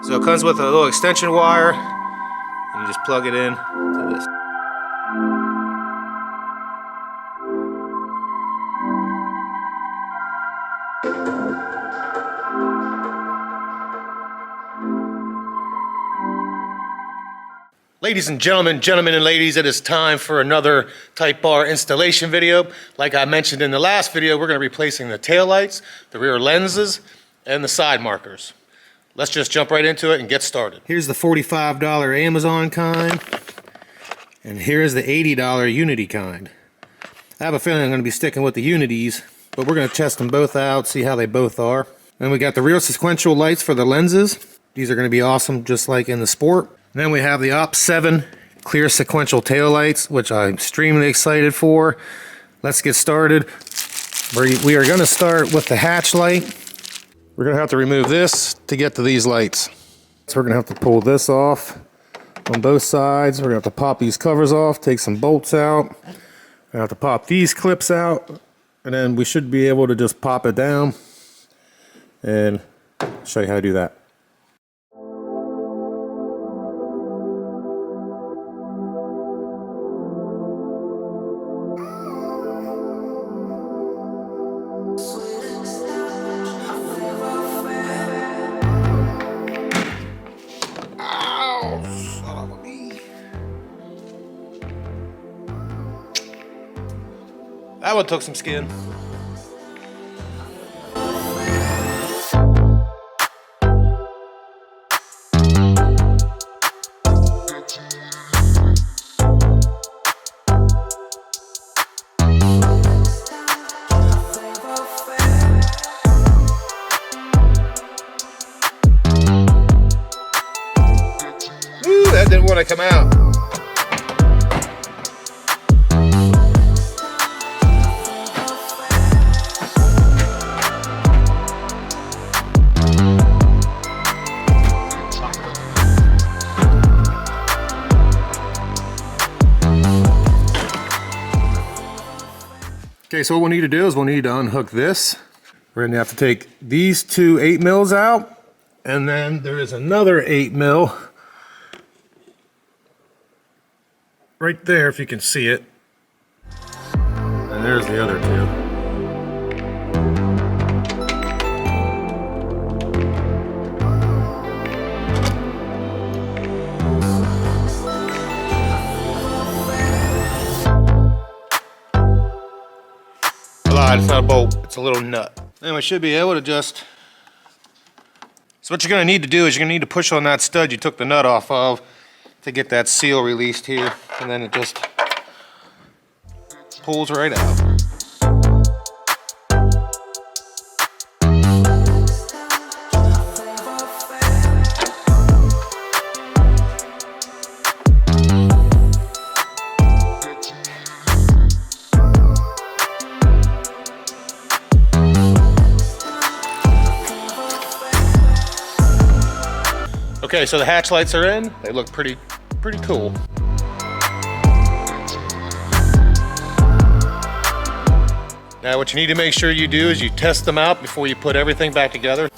So it comes with a little extension wire, and you just plug it in to this. Ladies and gentlemen, and ladies, it is time for another Type R installation video. Like I mentioned in the last video, we're going to be replacing the taillights, the rear lenses, and the side markers. Let's just jump right into it and get started. Here's the $45 Amazon kind, and here's the $80 Unity kind. I have a feeling I'm going to be sticking with the Unities, but we're going to test them both out, see how they both are. Then we got the rear sequential lights for the lenses. These are going to be awesome, just like in the Sport. And then we have the Opt7 clear sequential taillights, which I'm extremely excited for. Let's get started. We are going to start with the hatch light. We're going to have to remove this to get to these lights. So we're going to have to pull this off on both sides. We're going to have to pop these covers off, take some bolts out. We're going to have to pop these clips out, and then we should be able to just pop it down and show you how to do that. That one took some skin. Ooh, that didn't want to come out. Okay, so what we'll need to do is we'll need to unhook this. We're going to have to take these two 8mm out, and then there is another 8mm right there if you can see it. And there's the other two. It's not a bolt, it's a little nut. Then we should be able to just... So what you're going to need to do is you're going to need to push on that stud you took the nut off of to get that seal released here, and then it just pulls right out. Okay, so the hatch lights are in. They look pretty cool. Now what you need to make sure you do is you test them out before you put everything back together.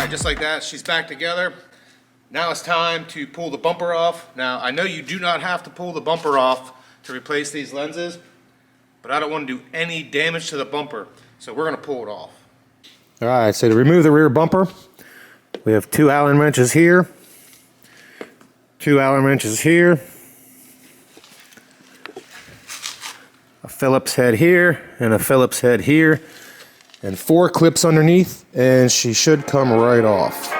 Just like that, she's back together. Now it's time to pull the bumper off. Now I know you do not have to pull the bumper off to replace these lenses, but I don't want to do any damage to the bumper, so we're going to pull it off. All right, so to remove the rear bumper, we have 2 Allen wrenches here, 2 Allen wrenches here, a Phillips head here, and a Phillips head here, and 4 clips underneath, and she should come right off.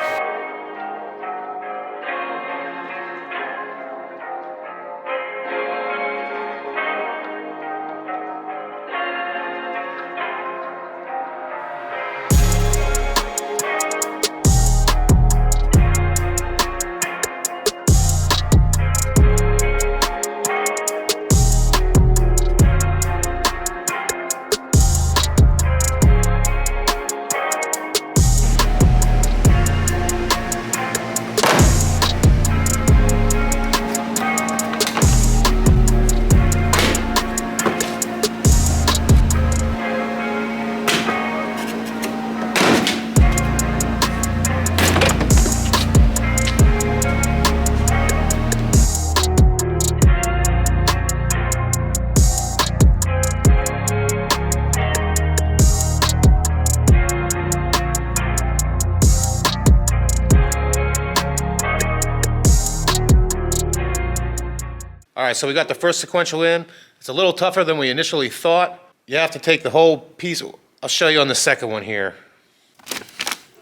All right, so we got the first sequential in. It's a little tougher than we initially thought. You have to take the whole piece. I'll show you on the second one here.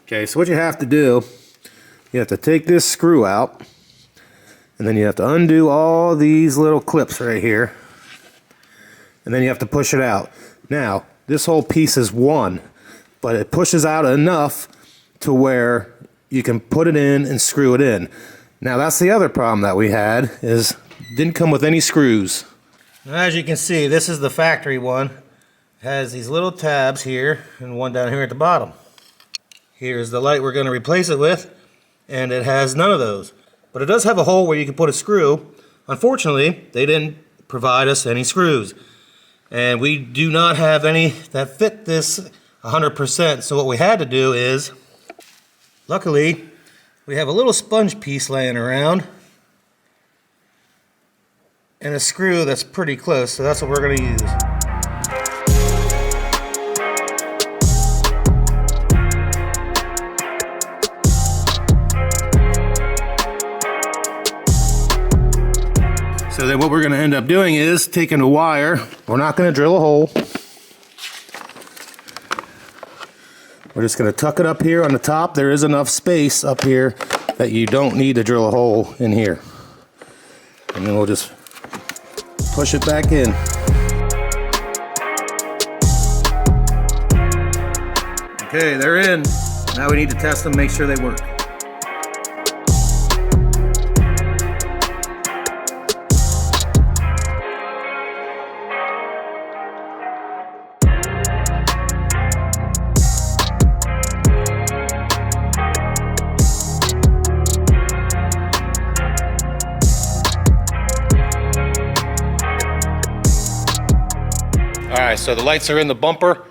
Okay, so what you have to do, you have to take this screw out, and then you have to undo all these little clips right here, and then you have to push it out. Now, this whole piece is one, but it pushes out enough to where you can put it in and screw it in. Now, that's the other problem that we had, is didn't come with any screws. Now, as you can see, this is the factory one. It has these little tabs here and one down here at the bottom. Here's the light we're going to replace it with, and it has none of those. But it does have a hole where you can put a screw. Unfortunately, they didn't provide us any screws. And we do not have any that fit this 100%. So what we had to do is, luckily, we have a little sponge piece laying around and a screw that's pretty close, so that's what we're going to use. So then what we're going to end up doing is taking a wire. We're not going to drill a hole. We're just going to tuck it up here on the top. There is enough space up here that you don't need to drill a hole in here. And then we'll just push it back in. Okay, they're in. Now we need to test them, make sure they work. Alright, so the lights are in the bumper.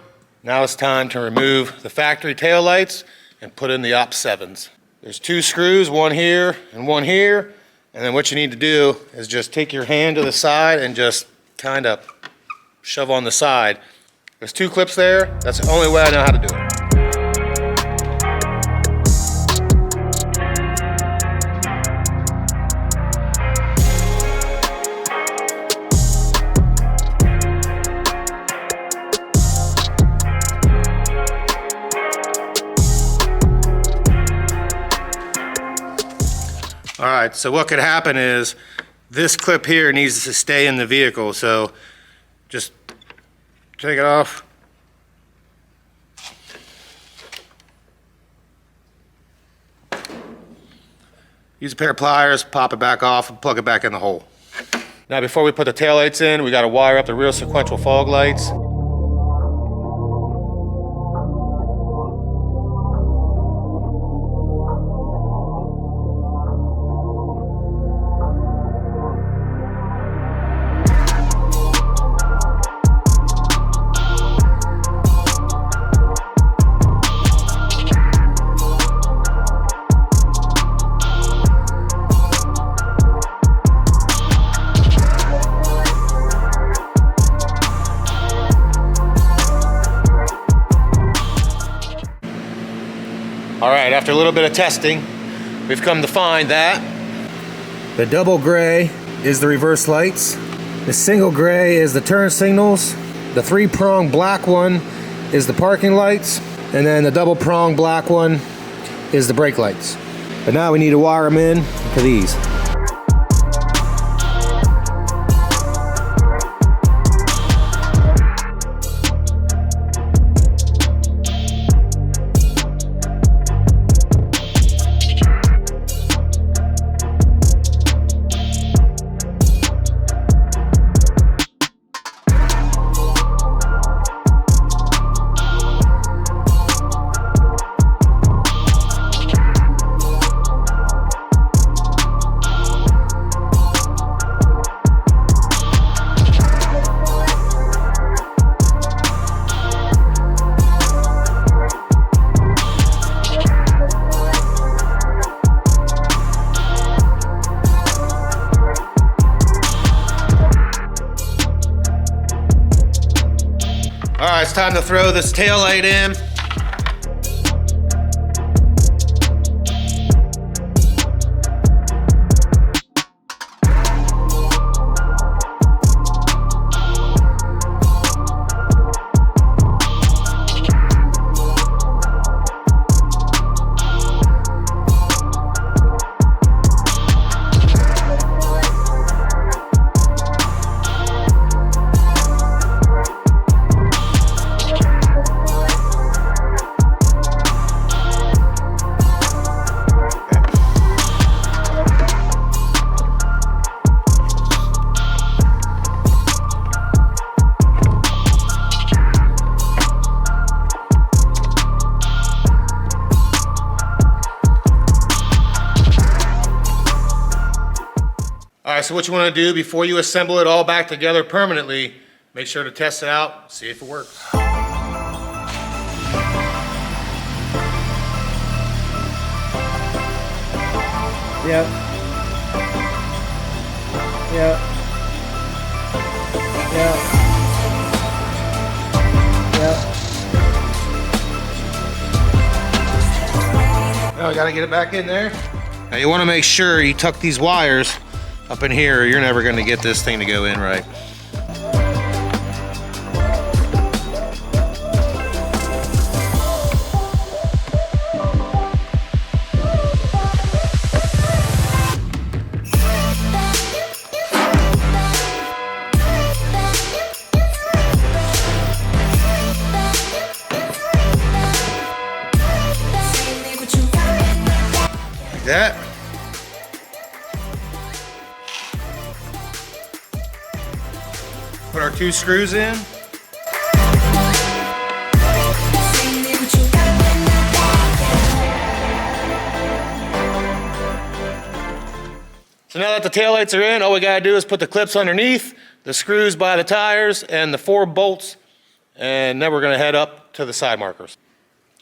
Now it's time to remove the factory tail lights and put in the Opt7s. There's two screws, one here and one here. And then what you need to do is just take your hand to the side and just kind of shove on the side. There's two clips there. That's the only way I know how to do it. Alright, so what could happen is this clip here needs to stay in the vehicle, so just take it off. Use a pair of pliers, pop it back off, and plug it back in the hole. Now before we put the taillights in, we got to wire up the rear sequential fog lights. Alright, after a little bit of testing, we've come to find that the double gray is the reverse lights, the single gray is the turn signals, the three-prong black one is the parking lights, and then the double-prong black one is the brake lights. But now we need to wire them in to these. Alright, it's time to throw this tail light in. All right, so what you want to do before you assemble it all back together permanently, make sure to test it out, see if it works. Yep. Yep. Yep. Yep. Now we got to get it back in there. Now you want to make sure you tuck these wires up in here, or you're never going to get this thing to go in right. Like that. Put our 2 screws in. So now that the taillights are in, all we gotta do is put the clips underneath, the screws by the tires, and the 4 bolts, and then we're gonna head up to the side markers.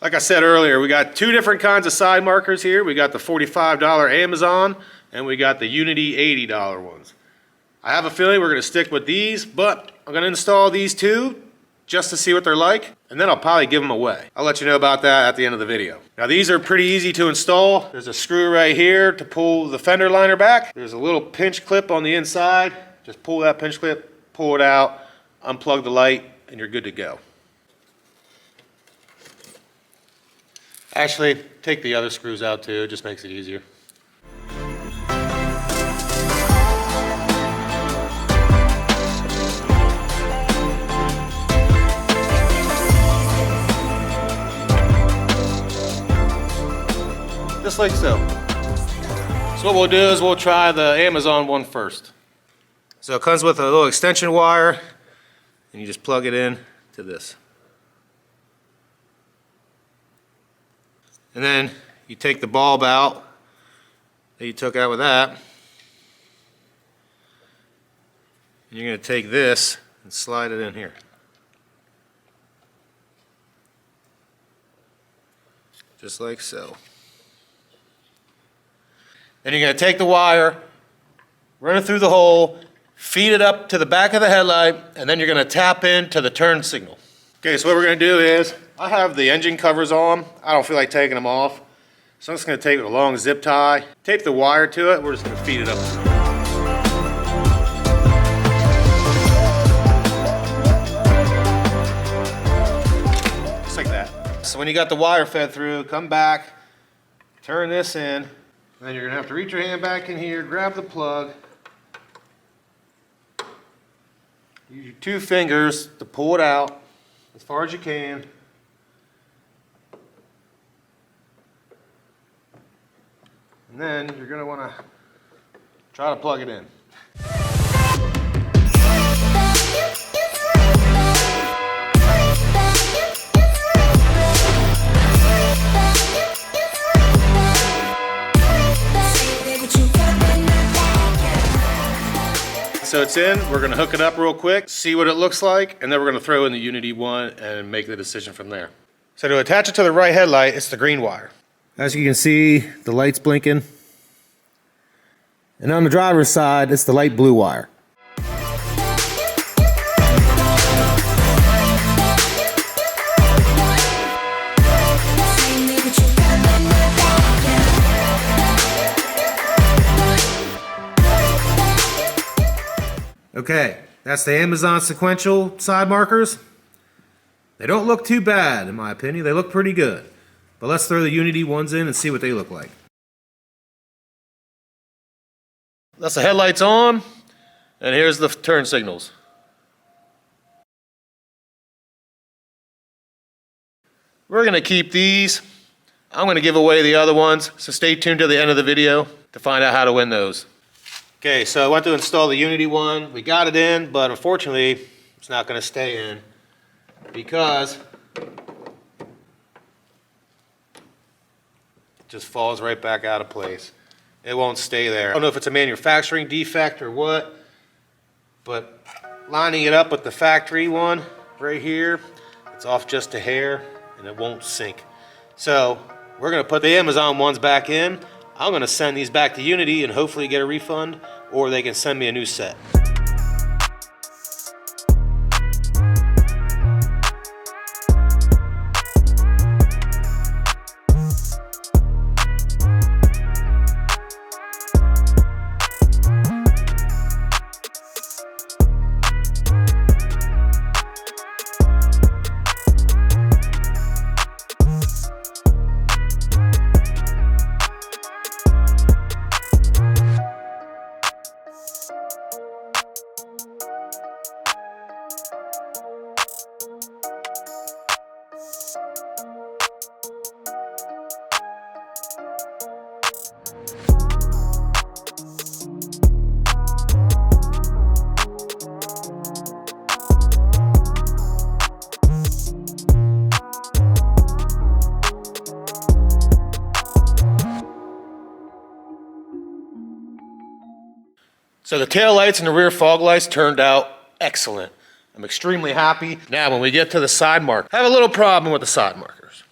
Like I said earlier, we got 2 different kinds of side markers here. We got the $45 Amazon, and we got the Unity $80 ones. I have a feeling we're going to stick with these, but I'm going to install these 2 just to see what they're like, and then I'll probably give them away. I'll let you know about that at the end of the video. Now these are pretty easy to install. There's a screw right here to pull the fender liner back. There's a little pinch clip on the inside. Just pull that pinch clip, pull it out, unplug the light, and you're good to go. Actually, take the other screws out too, it just makes it easier. Just like so. So what we'll do is we'll try the Amazon one first. So it comes with a little extension wire, and you just plug it in to this. And then you take the bulb out that you took out with that, and you're going to take this and slide it in here. Just like so. Then you're going to take the wire, run it through the hole, feed it up to the back of the headlight, and then you're going to tap into the turn signal. Okay, so what we're going to do is, I have the engine covers on. I don't feel like taking them off. So I'm just going to take a long zip tie, tape the wire to it, we're just going to feed it up. Just like that. So when you got the wire fed through, come back, turn this in, and then you're going to have to reach your hand back in here, grab the plug, use your 2 fingers to pull it out as far as you can. And then you're going to want to try to plug it in. So it's in, we're going to hook it up real quick, see what it looks like, and then we're going to throw in the Unity one and make the decision from there. So to attach it to the right headlight, it's the green wire. As you can see, the light's blinking. And on the driver's side, it's the light blue wire. Okay, that's the Amazon Sequential side markers. They don't look too bad, in my opinion. They look pretty good. But let's throw the Unity ones in and see what they look like. That's the headlights on, and here's the turn signals. We're going to keep these. I'm going to give away the other ones, so stay tuned to the end of the video to find out how to win those. Okay, so I went to install the Unity one. We got it in, but unfortunately, it's not going to stay in because it just falls right back out of place. it won't stay there. I don't know if it's a manufacturing defect or what, but lining it up with the factory one right here, it's off just a hair and it won't sync. So we're gonna put the Amazon ones back in. I'm gonna send these back to Unity and hopefully get a refund, or they can send me a new set. So the tail lights and the rear fog lights turned out excellent. I'm extremely happy. Now when we get to the side mark, I have a little problem with the side markers.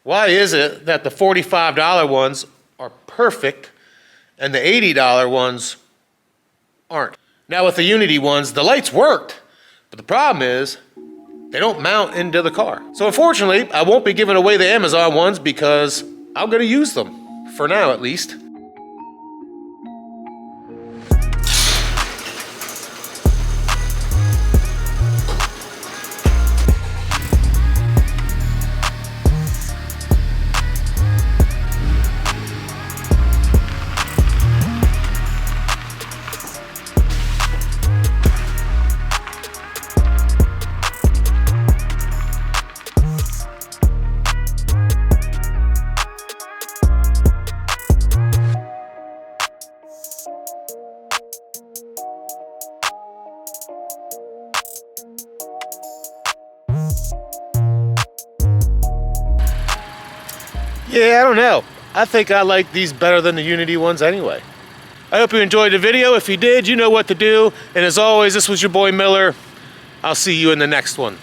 Why is it that the $45 ones are perfect and the $80 ones aren't? Now with the Unity ones, the lights worked, but the problem is they don't mount into the car. So unfortunately, I won't be giving away the Amazon ones because I'm gonna use them, for now at least. Yeah, I don't know. I think I like these better than the Unity ones anyway. I hope you enjoyed the video. If you did, you know what to do. And as always, this was your boy Miller. I'll see you in the next one.